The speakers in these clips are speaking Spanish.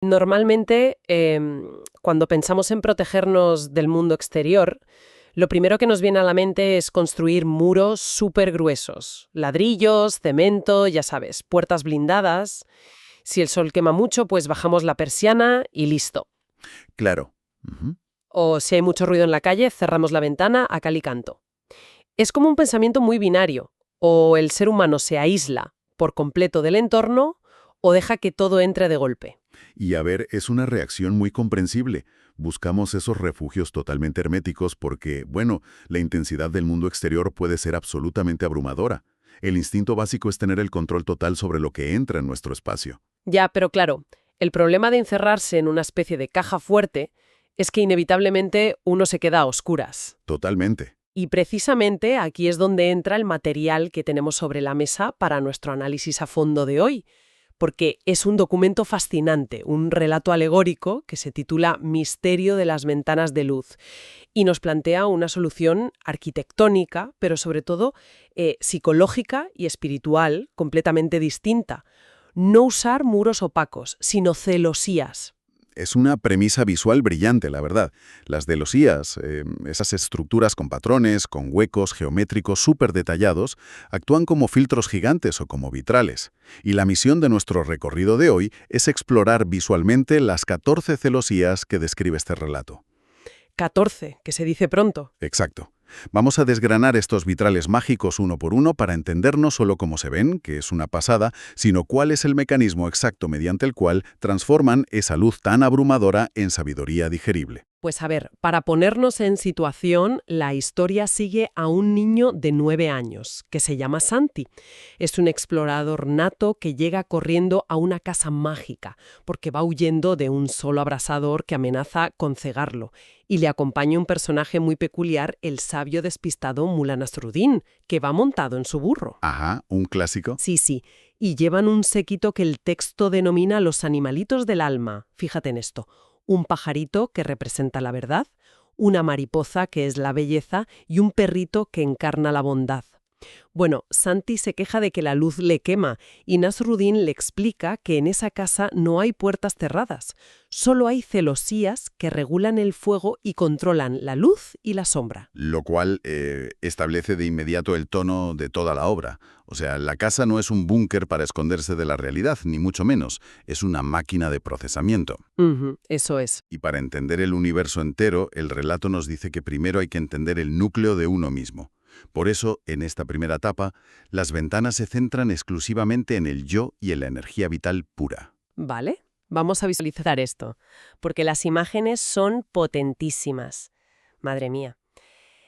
Normalmente, cuando pensamos en protegernos del mundo exterior, lo primero que nos viene a la mente es construir muros súper gruesos, ladrillos, cemento, ya sabes, puertas blindadas. Si el sol quema mucho, pues bajamos la persiana y listo. Claro. Ujú. O si hay mucho ruido en la calle, cerramos la ventana a cal y canto. Es como un pensamiento muy binario. O el ser humano se aísla por completo del entorno o deja que todo entre de golpe. Y a ver, es una reacción muy comprensible. Buscamos esos refugios totalmente herméticos porque, bueno, la intensidad del mundo exterior puede ser absolutamente abrumadora. El instinto básico es tener el control total sobre lo que entra en nuestro espacio. Ya, pero claro, el problema de encerrarse en una especie de caja fuerte es que inevitablemente uno se queda a oscuras. Totalmente. Y precisamente aquí es donde entra el material que tenemos sobre la mesa para nuestro análisis a fondo de hoy, porque es un documento fascinante, un relato alegórico que se titula Misterio de las ventanas de luz y nos plantea una solución arquitectónica, pero sobre todo psicológica y espiritual completamente distinta. No usar muros opacos, sino celosías. Es una premisa visual brillante, la verdad. Las celosías, esas estructuras con patrones, con huecos geométricos súper detallados, actúan como filtros gigantes o como vitrales. Y la misión de nuestro recorrido de hoy es explorar visualmente las 14 celosías que describe este relato. 14, que se dice pronto. Exacto. Vamos a desgranar estos vitrales mágicos uno por uno para entender no solo cómo se ven, que es una pasada, sino cuál es el mecanismo exacto mediante el cual transforman esa luz tan abrumadora en sabiduría digerible. Pues a ver, para ponernos en situación, la historia sigue a un niño de 9 años, que se llama Santi. Es un explorador nato que llega corriendo a una casa mágica, porque va huyendo de un solo abrasador que amenaza con cegarlo. Y le acompaña un personaje muy peculiar, el sabio despistado Mullah Nasruddin, que va montado en su burro. Ajá, un clásico. Sí, sí, y llevan un séquito que el texto denomina los animalitos del alma. Fíjate en esto. Un pajarito que representa la verdad, una mariposa que es la belleza y un perrito que encarna la bondad. Bueno, Santi se queja de que la luz le quema y Nasruddin le explica que en esa casa no hay puertas cerradas, solo hay celosías que regulan el fuego y controlan la luz y la sombra. Lo cual establece de inmediato el tono de toda la obra. O sea, la casa no es un búnker para esconderse de la realidad, ni mucho menos. Es una máquina de procesamiento. Eso es. Y para entender el universo entero, el relato nos dice que primero hay que entender el núcleo de uno mismo. Por eso, en esta primera etapa, las ventanas se centran exclusivamente en el yo y en la energía vital pura. Vale, vamos a visualizar esto, porque las imágenes son potentísimas. Madre mía.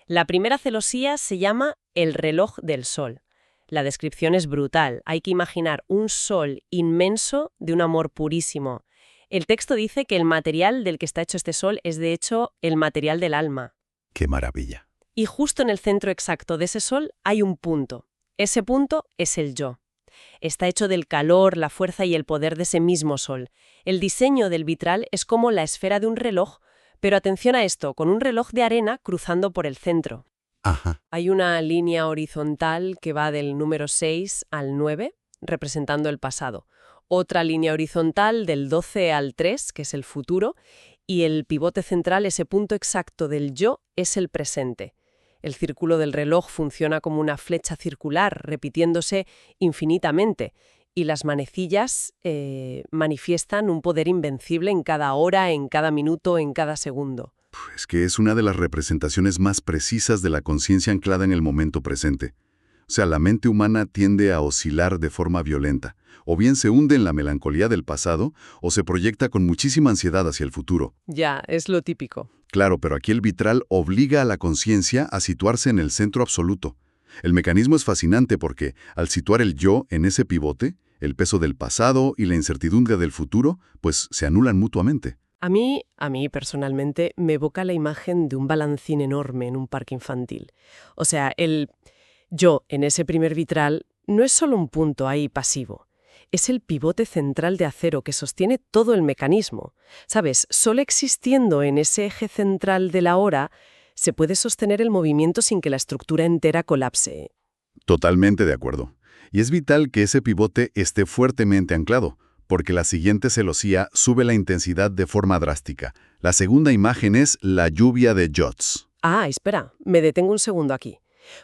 La primera celosía se llama el reloj del sol. La descripción es brutal. Hay que imaginar un sol inmenso de un amor purísimo. El texto dice que el material del que está hecho este sol es, de hecho, el material del alma. ¡Qué maravilla! Y justo en el centro exacto de ese sol hay un punto. Ese punto es el yo. Está hecho del calor, la fuerza y el poder de ese mismo sol. El diseño del vitral es como la esfera de un reloj, pero atención a esto, con un reloj de arena cruzando por el centro. Ajá. Hay una línea horizontal que va del número 6 al 9, representando el pasado. Otra línea horizontal del 12 al 3, que es el futuro. Y el pivote central, ese punto exacto del yo, es el presente. El círculo del reloj funciona como una flecha circular, repitiéndose infinitamente. Y las manecillas manifiestan un poder invencible en cada hora, en cada minuto, en cada segundo. Es que es una de las representaciones más precisas de la conciencia anclada en el momento presente. O sea, la mente humana tiende a oscilar de forma violenta. O bien se hunde en la melancolía del pasado, o se proyecta con muchísima ansiedad hacia el futuro. Ya, es lo típico. Claro, pero aquí el vitral obliga a la conciencia a situarse en el centro absoluto. El mecanismo es fascinante porque, al situar el yo en ese pivote, el peso del pasado y la incertidumbre del futuro, pues se anulan mutuamente. A mí personalmente, me evoca la imagen de un balancín enorme en un parque infantil. O sea, el yo en ese primer vitral no es solo un punto ahí pasivo. Es el pivote central de acero que sostiene todo el mecanismo. ¿Sabes? Solo existiendo en ese eje central de la hora se puede sostener el movimiento sin que la estructura entera colapse. Totalmente de acuerdo. Y es vital que ese pivote esté fuertemente anclado, porque la siguiente celosía sube la intensidad de forma drástica. La segunda imagen es la lluvia de Jots. Ah, espera, me detengo un segundo aquí.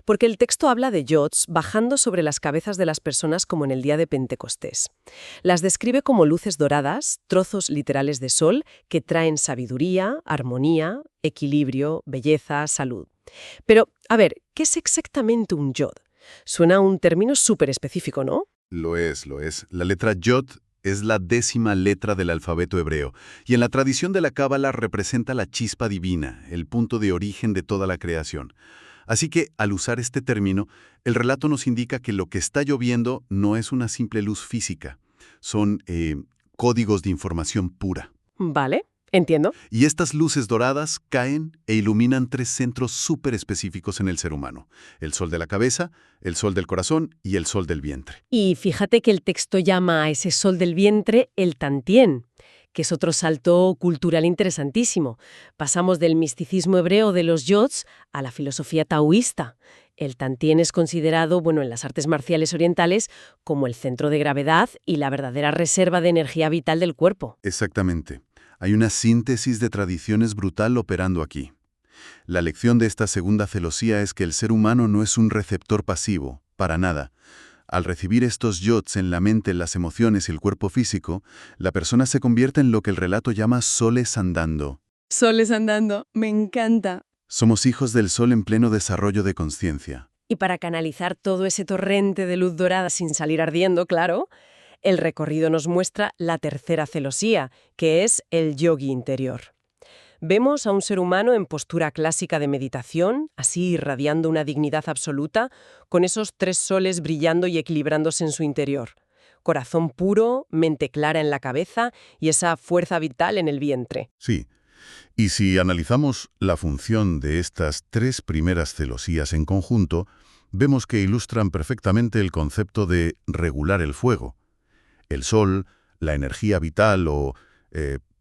Porque el texto habla de yots bajando sobre las cabezas de las personas como en el día de Pentecostés. Las describe como luces doradas, trozos literales de sol que traen sabiduría, armonía, equilibrio, belleza, salud. Pero, a ver, ¿qué es exactamente un yod? Suena a un término súper específico, ¿no? Lo es. La letra Yod es la 10ª letra del alfabeto hebreo, y en la tradición de la Cábala representa la chispa divina, el punto de origen de toda la creación. Así que, al usar este término, el relato nos indica que lo que está lloviendo no es una simple luz física, son códigos de información pura. Vale, entiendo. Y estas luces doradas caen e iluminan 3 centros súper específicos en el ser humano: el sol de la cabeza, el sol del corazón y el sol del vientre. Y fíjate que el texto llama a ese sol del vientre el Tantien, que es otro salto cultural interesantísimo. Pasamos del misticismo hebreo de los yods a la filosofía taoísta. El Tantien es considerado, en las artes marciales orientales, como el centro de gravedad y la verdadera reserva de energía vital del cuerpo. Exactamente. Hay una síntesis de tradiciones brutal operando aquí. La lección de esta segunda celosía es que el ser humano no es un receptor pasivo, para nada. Al recibir estos yods en la mente, las emociones y el cuerpo físico, la persona se convierte en lo que el relato llama soles andando. Soles andando, me encanta. Somos hijos del sol en pleno desarrollo de conciencia. Y para canalizar todo ese torrente de luz dorada sin salir ardiendo, claro, el recorrido nos muestra la tercera celosía, que es el yogi interior. Vemos a un ser humano en postura clásica de meditación, así irradiando una dignidad absoluta, con esos 3 soles brillando y equilibrándose en su interior. Corazón puro, mente clara en la cabeza y esa fuerza vital en el vientre. Sí. Y si analizamos la función de estas 3 primeras celosías en conjunto, vemos que ilustran perfectamente el concepto de regular el fuego. El sol, la energía vital o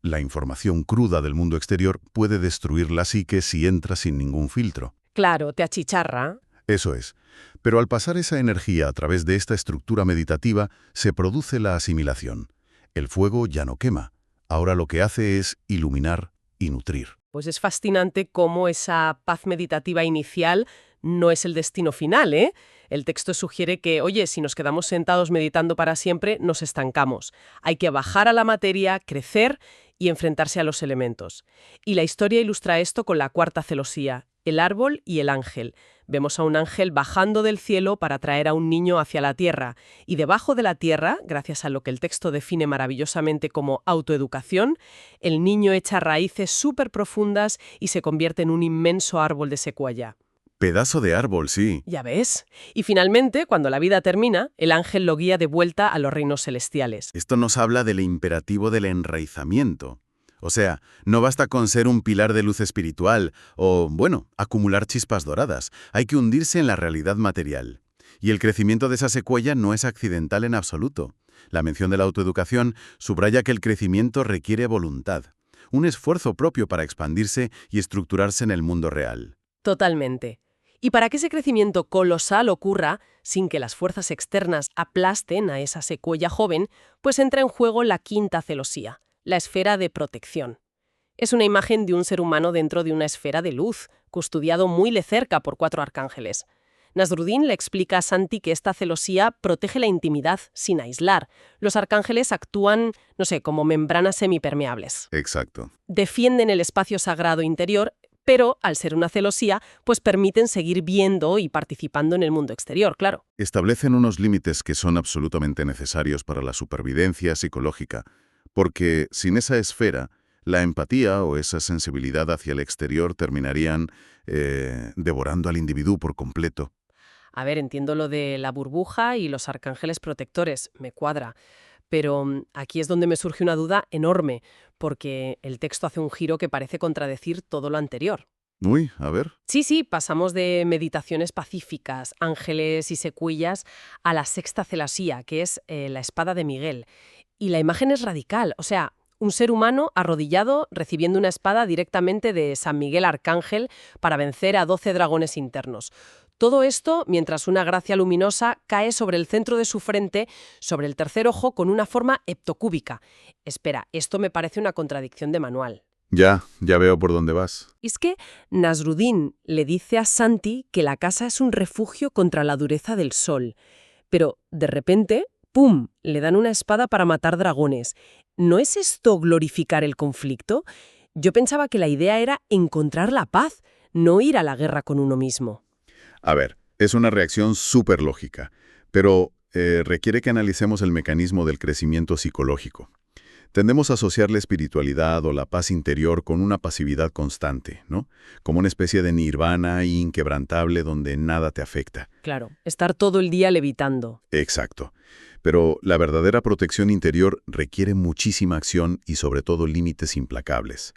la información cruda del mundo exterior puede destruir la psique si entra sin ningún filtro. Claro, te achicharra. Eso es. Pero al pasar esa energía a través de esta estructura meditativa, se produce la asimilación. El fuego ya no quema. Ahora lo que hace es iluminar y nutrir. Pues es fascinante cómo esa paz meditativa inicial no es el destino final, ¿eh? El texto sugiere que, oye, si nos quedamos sentados meditando para siempre, nos estancamos. Hay que bajar a la materia, crecer y enfrentarse a los elementos. Y la historia ilustra esto con la cuarta celosía, el árbol y el ángel. Vemos a un ángel bajando del cielo para traer a un niño hacia la tierra. Y debajo de la tierra, gracias a lo que el texto define maravillosamente como autoeducación, el niño echa raíces súper profundas y se convierte en un inmenso árbol de secuoya. Pedazo de árbol, sí. Ya ves. Y finalmente, cuando la vida termina, el ángel lo guía de vuelta a los reinos celestiales. Esto nos habla del imperativo del enraizamiento. O sea, no basta con ser un pilar de luz espiritual o, acumular chispas doradas. Hay que hundirse en la realidad material. Y el crecimiento de esa secuoya no es accidental en absoluto. La mención de la autoeducación subraya que el crecimiento requiere voluntad, un esfuerzo propio para expandirse y estructurarse en el mundo real. Totalmente. Y para que ese crecimiento colosal ocurra, sin que las fuerzas externas aplasten a esa secuoya joven, pues entra en juego la quinta celosía, la esfera de protección. Es una imagen de un ser humano dentro de una esfera de luz, custodiado muy de cerca por 4 arcángeles. Nasruddin le explica a Santi que esta celosía protege la intimidad sin aislar. Los arcángeles actúan, como membranas semipermeables. Exacto. Defienden el espacio sagrado interior, pero, al ser una celosía, pues permiten seguir viendo y participando en el mundo exterior, claro. Establecen unos límites que son absolutamente necesarios para la supervivencia psicológica, porque sin esa esfera, la empatía o esa sensibilidad hacia el exterior terminarían devorando al individuo por completo. A ver, entiendo lo de la burbuja y los arcángeles protectores, me cuadra. Pero aquí es donde me surge una duda enorme, porque el texto hace un giro que parece contradecir todo lo anterior. Uy, a ver. Sí, pasamos de meditaciones pacíficas, ángeles y secuillas, a la sexta celosía, que es la espada de Miguel. Y la imagen es radical, o sea, un ser humano arrodillado recibiendo una espada directamente de San Miguel Arcángel para vencer a 12 dragones internos. Todo esto mientras una gracia luminosa cae sobre el centro de su frente, sobre el tercer ojo, con una forma heptocúbica. Espera, esto me parece una contradicción de manual. Ya veo por dónde vas. Y es que Nasruddin le dice a Santi que la casa es un refugio contra la dureza del sol. Pero, de repente, ¡pum!, le dan una espada para matar dragones. ¿No es esto glorificar el conflicto? Yo pensaba que la idea era encontrar la paz, no ir a la guerra con uno mismo. A ver, es una reacción súper lógica, pero requiere que analicemos el mecanismo del crecimiento psicológico. Tendemos a asociar la espiritualidad o la paz interior con una pasividad constante, ¿no? Como una especie de nirvana inquebrantable donde nada te afecta. Claro, estar todo el día levitando. Exacto. Pero la verdadera protección interior requiere muchísima acción y sobre todo límites implacables.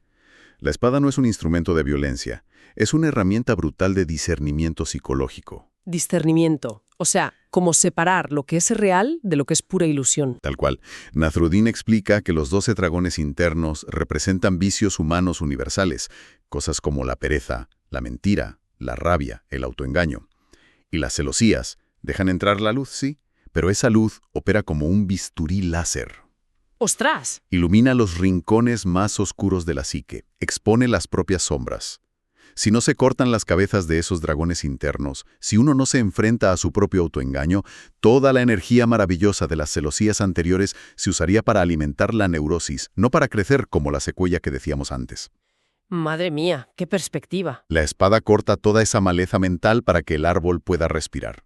La espada no es un instrumento de violencia, es una herramienta brutal de discernimiento psicológico. Discernimiento, o sea, como separar lo que es real de lo que es pura ilusión. Tal cual. Nasruddin explica que los 12 dragones internos representan vicios humanos universales, cosas como la pereza, la mentira, la rabia, el autoengaño. Y las celosías dejan entrar la luz, sí, pero esa luz opera como un bisturí láser. ¡Ostras! Ilumina los rincones más oscuros de la psique, expone las propias sombras. Si no se cortan las cabezas de esos dragones internos, si uno no se enfrenta a su propio autoengaño, toda la energía maravillosa de las celosías anteriores se usaría para alimentar la neurosis, no para crecer como la secuoya que decíamos antes. Madre mía, qué perspectiva. La espada corta toda esa maleza mental para que el árbol pueda respirar.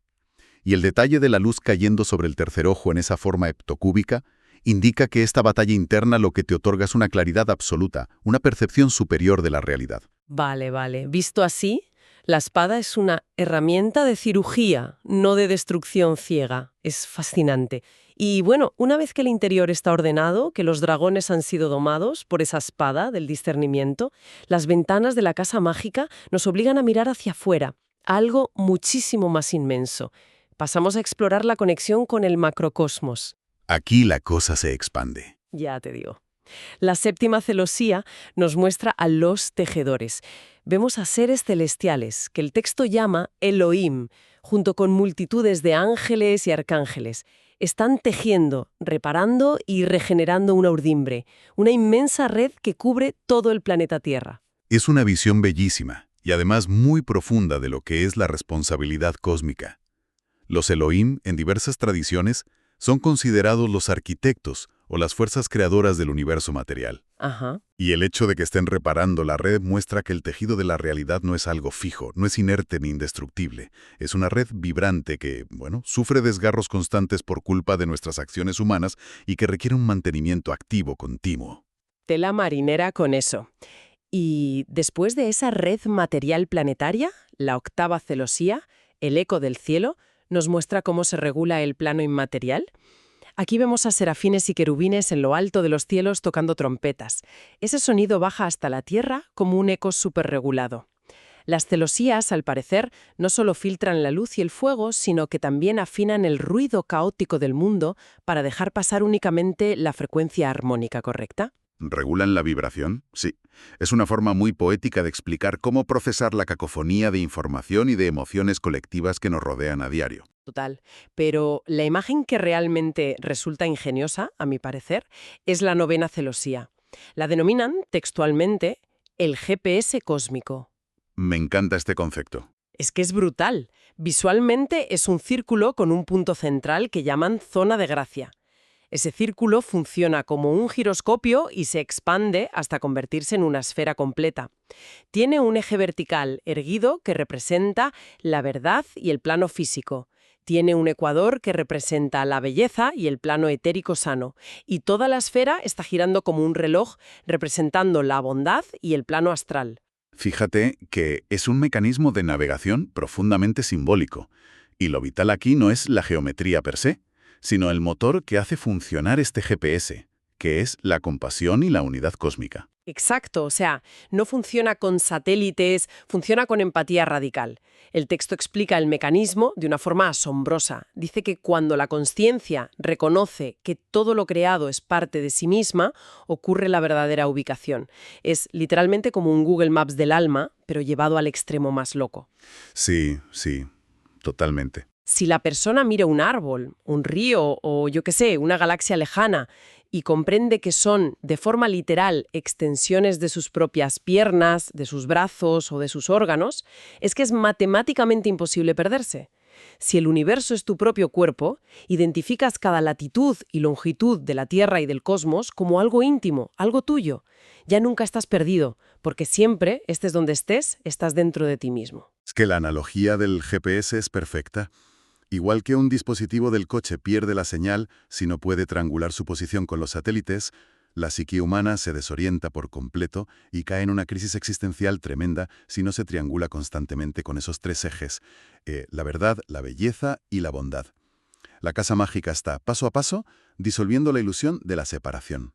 Y el detalle de la luz cayendo sobre el tercer ojo en esa forma heptocúbica indica que esta batalla interna lo que te otorga es una claridad absoluta, una percepción superior de la realidad. Vale. Visto así, la espada es una herramienta de cirugía, no de destrucción ciega. Es fascinante. Y bueno, una vez que el interior está ordenado, que los dragones han sido domados por esa espada del discernimiento, las ventanas de la casa mágica nos obligan a mirar hacia afuera, a algo muchísimo más inmenso. Pasamos a explorar la conexión con el macrocosmos. Aquí la cosa se expande. Ya te digo. La séptima celosía nos muestra a los tejedores. Vemos a seres celestiales, que el texto llama Elohim, junto con multitudes de ángeles y arcángeles. Están tejiendo, reparando y regenerando una urdimbre, una inmensa red que cubre todo el planeta Tierra. Es una visión bellísima y además muy profunda de lo que es la responsabilidad cósmica. Los Elohim, en diversas tradiciones, son considerados los arquitectos o las fuerzas creadoras del universo material. Ajá. Y el hecho de que estén reparando la red muestra que el tejido de la realidad no es algo fijo, no es inerte ni indestructible. Es una red vibrante que, sufre desgarros constantes por culpa de nuestras acciones humanas y que requiere un mantenimiento activo, continuo. Tela marinera con eso. Y después de esa red material planetaria, la octava celosía, el eco del cielo, nos muestra cómo se regula el plano inmaterial. Aquí vemos a serafines y querubines en lo alto de los cielos tocando trompetas. Ese sonido baja hasta la tierra como un eco superregulado. Las celosías, al parecer, no solo filtran la luz y el fuego, sino que también afinan el ruido caótico del mundo para dejar pasar únicamente la frecuencia armónica correcta. ¿Regulan la vibración? Sí. Es una forma muy poética de explicar cómo procesar la cacofonía de información y de emociones colectivas que nos rodean a diario. Total. Pero la imagen que realmente resulta ingeniosa, a mi parecer, es la novena celosía. La denominan, textualmente, el GPS cósmico. Me encanta este concepto. Es que es brutal. Visualmente es un círculo con un punto central que llaman zona de gracia. Ese círculo funciona como un giroscopio y se expande hasta convertirse en una esfera completa. Tiene un eje vertical erguido que representa la verdad y el plano físico. Tiene un ecuador que representa la belleza y el plano etérico sano. Y toda la esfera está girando como un reloj, representando la bondad y el plano astral. Fíjate que es un mecanismo de navegación profundamente simbólico. Y lo vital aquí no es la geometría per se, sino el motor que hace funcionar este GPS, que es la compasión y la unidad cósmica. Exacto, o sea, no funciona con satélites, funciona con empatía radical. El texto explica el mecanismo de una forma asombrosa. Dice que cuando la consciencia reconoce que todo lo creado es parte de sí misma, ocurre la verdadera ubicación. Es literalmente como un Google Maps del alma, pero llevado al extremo más loco. Sí. Totalmente. Si la persona mira un árbol, un río o, yo qué sé, una galaxia lejana y comprende que son, de forma literal, extensiones de sus propias piernas, de sus brazos o de sus órganos, es que es matemáticamente imposible perderse. Si el universo es tu propio cuerpo, identificas cada latitud y longitud de la Tierra y del cosmos como algo íntimo, algo tuyo. Ya nunca estás perdido, porque siempre, estés donde estés, estás dentro de ti mismo. Es que la analogía del GPS es perfecta. Igual que un dispositivo del coche pierde la señal si no puede triangular su posición con los satélites, la psique humana se desorienta por completo y cae en una crisis existencial tremenda si no se triangula constantemente con esos tres ejes, la verdad, la belleza y la bondad. La casa mágica está, paso a paso, disolviendo la ilusión de la separación.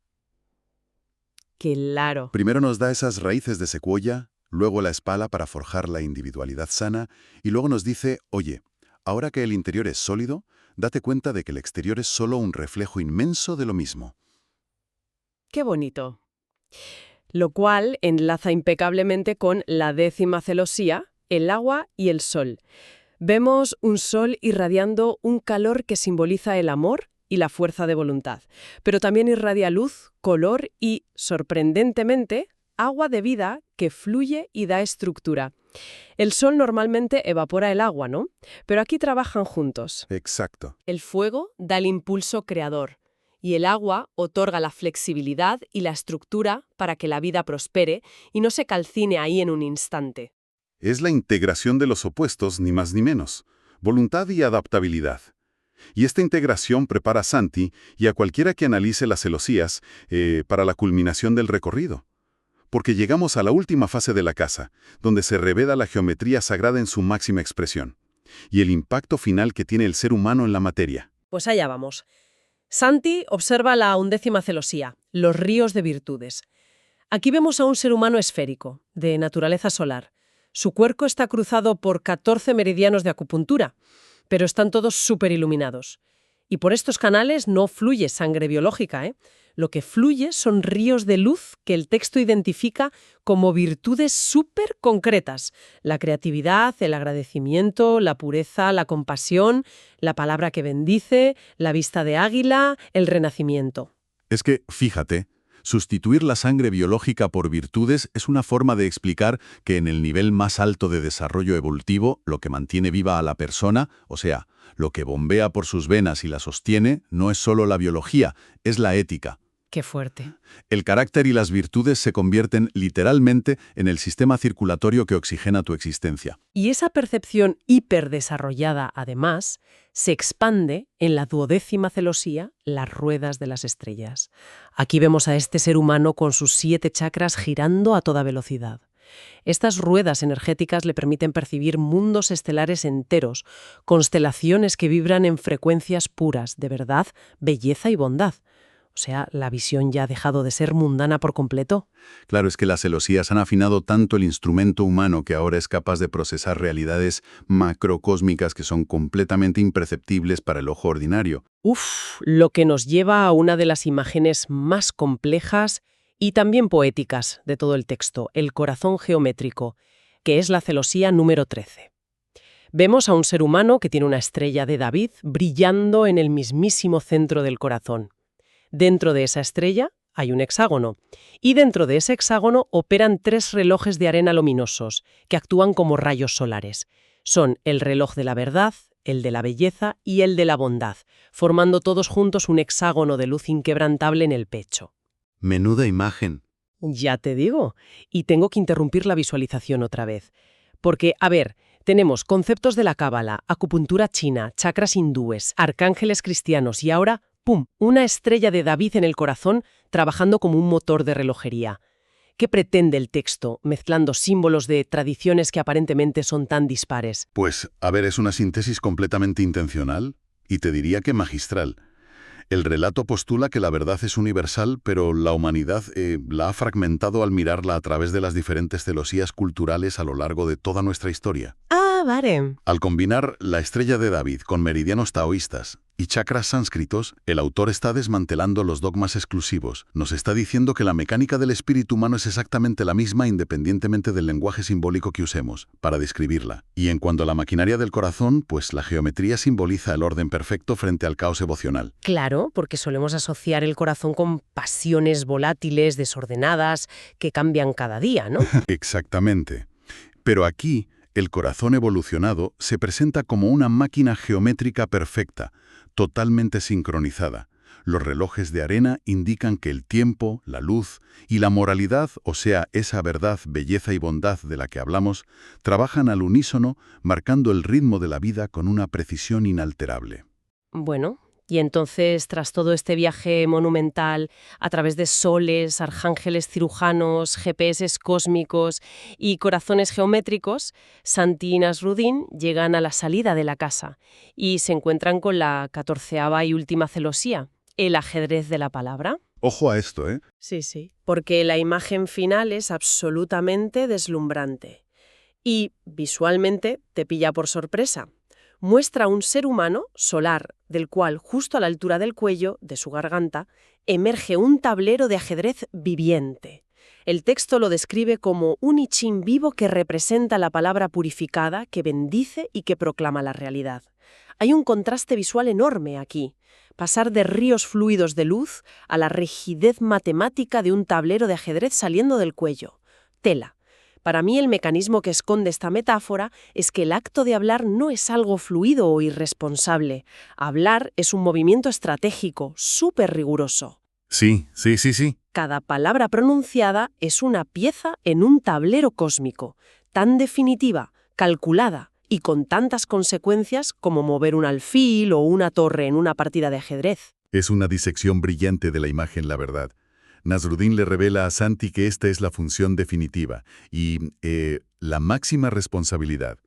Claro. Primero nos da esas raíces de secuoya, luego la espala para forjar la individualidad sana, y luego nos dice, oye, ahora que el interior es sólido, date cuenta de que el exterior es solo un reflejo inmenso de lo mismo. Qué bonito. Lo cual enlaza impecablemente con la 10ª celosía, el agua y el sol. Vemos un sol irradiando un calor que simboliza el amor y la fuerza de voluntad, pero también irradia luz, color y, sorprendentemente, agua de vida que fluye y da estructura. El sol normalmente evapora el agua, ¿no? Pero aquí trabajan juntos. Exacto. El fuego da el impulso creador y el agua otorga la flexibilidad y la estructura para que la vida prospere y no se calcine ahí en un instante. Es la integración de los opuestos, ni más ni menos. Voluntad y adaptabilidad. Y esta integración prepara a Santi y a cualquiera que analice las celosías para la culminación del recorrido. Porque llegamos a la última fase de la casa, donde se revela la geometría sagrada en su máxima expresión, y el impacto final que tiene el ser humano en la materia. Pues allá vamos. Santi observa la 11ª celosía, los ríos de virtudes. Aquí vemos a un ser humano esférico, de naturaleza solar. Su cuerpo está cruzado por 14 meridianos de acupuntura, pero están todos súper iluminados. Y por estos canales no fluye sangre biológica, ¿eh? Lo que fluye son ríos de luz que el texto identifica como virtudes súper concretas. La creatividad, el agradecimiento, la pureza, la compasión, la palabra que bendice, la vista de águila, el renacimiento. Es que, fíjate, sustituir la sangre biológica por virtudes es una forma de explicar que en el nivel más alto de desarrollo evolutivo, lo que mantiene viva a la persona, o sea, lo que bombea por sus venas y la sostiene, no es solo la biología, es la ética. Qué fuerte. El carácter y las virtudes se convierten literalmente en el sistema circulatorio que oxigena tu existencia. Y esa percepción hiperdesarrollada, además, se expande en la 12ª celosía, las ruedas de las estrellas. Aquí vemos a este ser humano con sus 7 chakras girando a toda velocidad. Estas ruedas energéticas le permiten percibir mundos estelares enteros, constelaciones que vibran en frecuencias puras de verdad, belleza y bondad. O sea, la visión ya ha dejado de ser mundana por completo. Claro, es que las celosías han afinado tanto el instrumento humano que ahora es capaz de procesar realidades macrocósmicas que son completamente imperceptibles para el ojo ordinario. Lo que nos lleva a una de las imágenes más complejas y también poéticas de todo el texto, el corazón geométrico, que es la celosía número 13. Vemos a un ser humano que tiene una estrella de David brillando en el mismísimo centro del corazón. Dentro de esa estrella hay un hexágono, y dentro de ese hexágono operan 3 relojes de arena luminosos, que actúan como rayos solares. Son el reloj de la verdad, el de la belleza y el de la bondad, formando todos juntos un hexágono de luz inquebrantable en el pecho. Menuda imagen. Ya te digo, y tengo que interrumpir la visualización otra vez. Porque, a ver, tenemos conceptos de la cábala, acupuntura china, chakras hindúes, arcángeles cristianos y ahora ¡pum!, una estrella de David en el corazón trabajando como un motor de relojería. ¿Qué pretende el texto, mezclando símbolos de tradiciones que aparentemente son tan dispares? Pues, a ver, es una síntesis completamente intencional y te diría que magistral. El relato postula que la verdad es universal, pero la humanidad la ha fragmentado al mirarla a través de las diferentes celosías culturales a lo largo de toda nuestra historia. Ah, vale. Al combinar la estrella de David con meridianos taoístas, y chakras sánscritos, el autor está desmantelando los dogmas exclusivos. Nos está diciendo que la mecánica del espíritu humano es exactamente la misma independientemente del lenguaje simbólico que usemos para describirla. Y en cuanto a la maquinaria del corazón, pues la geometría simboliza el orden perfecto frente al caos emocional. Claro, porque solemos asociar el corazón con pasiones volátiles, desordenadas, que cambian cada día, ¿no? Exactamente. Pero aquí, el corazón evolucionado se presenta como una máquina geométrica perfecta, totalmente sincronizada. Los relojes de arena indican que el tiempo, la luz y la moralidad, o sea, esa verdad, belleza y bondad de la que hablamos, trabajan al unísono, marcando el ritmo de la vida con una precisión inalterable. Bueno, y entonces, tras todo este viaje monumental, a través de soles, arcángeles cirujanos, GPS cósmicos y corazones geométricos, Santi y Nasrudin llegan a la salida de la casa y se encuentran con la 14ª y última celosía, el ajedrez de la palabra. Ojo a esto, ¿eh? Sí, sí. Porque la imagen final es absolutamente deslumbrante y visualmente te pilla por sorpresa. Muestra un ser humano solar, del cual, justo a la altura del cuello, de su garganta, emerge un tablero de ajedrez viviente. El texto lo describe como un I Ching vivo que representa la palabra purificada, que bendice y que proclama la realidad. Hay un contraste visual enorme aquí. Pasar de ríos fluidos de luz a la rigidez matemática de un tablero de ajedrez saliendo del cuello. Tela. Para mí el mecanismo que esconde esta metáfora es que el acto de hablar no es algo fluido o irresponsable. Hablar es un movimiento estratégico, súper riguroso. Sí. Cada palabra pronunciada es una pieza en un tablero cósmico, tan definitiva, calculada y con tantas consecuencias como mover un alfil o una torre en una partida de ajedrez. Es una disección brillante de la imagen, la verdad. Nasrudin le revela a Santi que esta es la función definitiva y la máxima responsabilidad.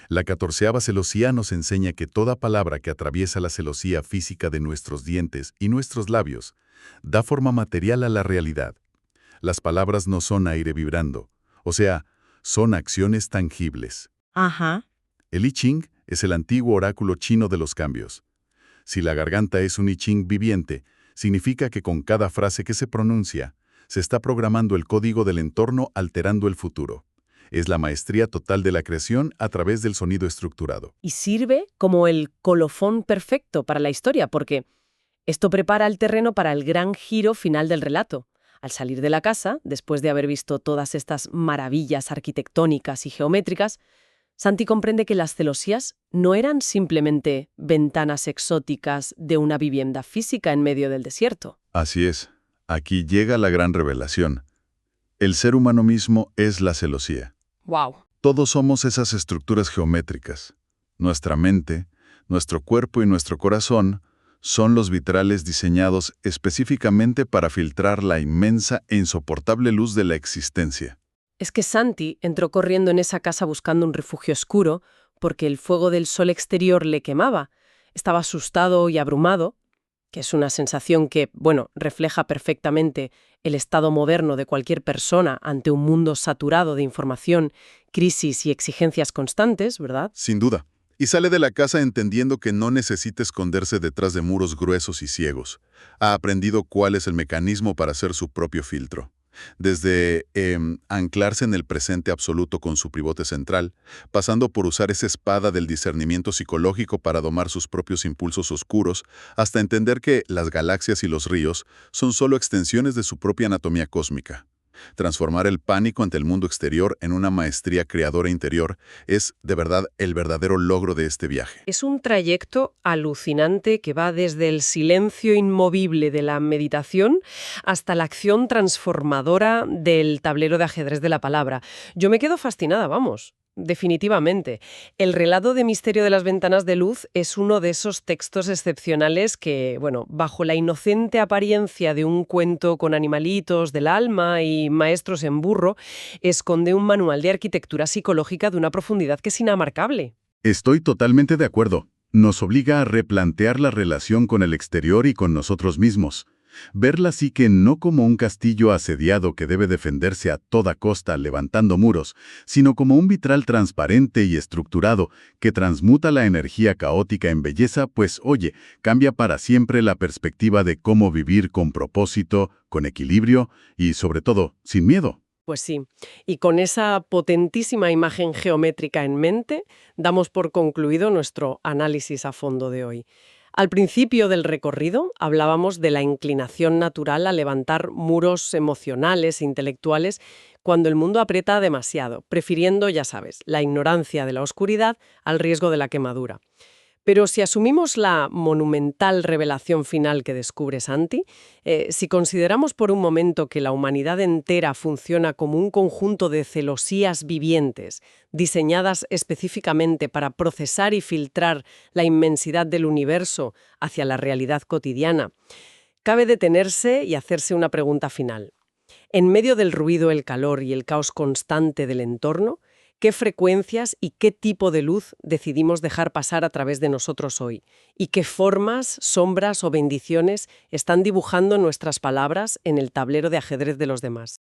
La 14ª celosía nos enseña que toda palabra que atraviesa la celosía física de nuestros dientes y nuestros labios da forma material a la realidad. Las palabras no son aire vibrando, o sea, son acciones tangibles. Ajá. El I Ching es el antiguo oráculo chino de los cambios. Si la garganta es un I Ching viviente, significa que con cada frase que se pronuncia, se está programando el código del entorno alterando el futuro. Es la maestría total de la creación a través del sonido estructurado. Y sirve como el colofón perfecto para la historia, porque esto prepara el terreno para el gran giro final del relato. Al salir de la casa, después de haber visto todas estas maravillas arquitectónicas y geométricas, Santi comprende que las celosías no eran simplemente ventanas exóticas de una vivienda física en medio del desierto. Así es. Aquí llega la gran revelación. El ser humano mismo es la celosía. ¡Wow! Todos somos esas estructuras geométricas. Nuestra mente, nuestro cuerpo y nuestro corazón son los vitrales diseñados específicamente para filtrar la inmensa e insoportable luz de la existencia. Es que Santi entró corriendo en esa casa buscando un refugio oscuro porque el fuego del sol exterior le quemaba. Estaba asustado y abrumado, que es una sensación que, refleja perfectamente el estado moderno de cualquier persona ante un mundo saturado de información, crisis y exigencias constantes, ¿verdad? Sin duda. Y sale de la casa entendiendo que no necesita esconderse detrás de muros gruesos y ciegos. Ha aprendido cuál es el mecanismo para hacer su propio filtro. Desde anclarse en el presente absoluto con su pivote central, pasando por usar esa espada del discernimiento psicológico para domar sus propios impulsos oscuros, hasta entender que las galaxias y los ríos son solo extensiones de su propia anatomía cósmica. Transformar el pánico ante el mundo exterior en una maestría creadora interior es, de verdad, el verdadero logro de este viaje. Es un trayecto alucinante que va desde el silencio inmovible de la meditación hasta la acción transformadora del tablero de ajedrez de la palabra. Yo me quedo fascinada, vamos. Definitivamente. El relato de Misterio de las Ventanas de Luz es uno de esos textos excepcionales que, bajo la inocente apariencia de un cuento con animalitos del alma y maestros en burro, esconde un manual de arquitectura psicológica de una profundidad que es inamarcable. Estoy totalmente de acuerdo. Nos obliga a replantear la relación con el exterior y con nosotros mismos. Verla sí que no como un castillo asediado que debe defenderse a toda costa levantando muros, sino como un vitral transparente y estructurado que transmuta la energía caótica en belleza, pues oye, cambia para siempre la perspectiva de cómo vivir con propósito, con equilibrio y sobre todo, sin miedo. Pues sí, y con esa potentísima imagen geométrica en mente, damos por concluido nuestro análisis a fondo de hoy. Al principio del recorrido hablábamos de la inclinación natural a levantar muros emocionales e intelectuales cuando el mundo aprieta demasiado, prefiriendo, ya sabes, la ignorancia de la oscuridad al riesgo de la quemadura. Pero si asumimos la monumental revelación final que descubre Santi, si consideramos por un momento que la humanidad entera funciona como un conjunto de celosías vivientes, diseñadas específicamente para procesar y filtrar la inmensidad del universo hacia la realidad cotidiana, cabe detenerse y hacerse una pregunta final. En medio del ruido, el calor y el caos constante del entorno, ¿qué frecuencias y qué tipo de luz decidimos dejar pasar a través de nosotros hoy? ¿Y qué formas, sombras o bendiciones están dibujando nuestras palabras en el tablero de ajedrez de los demás?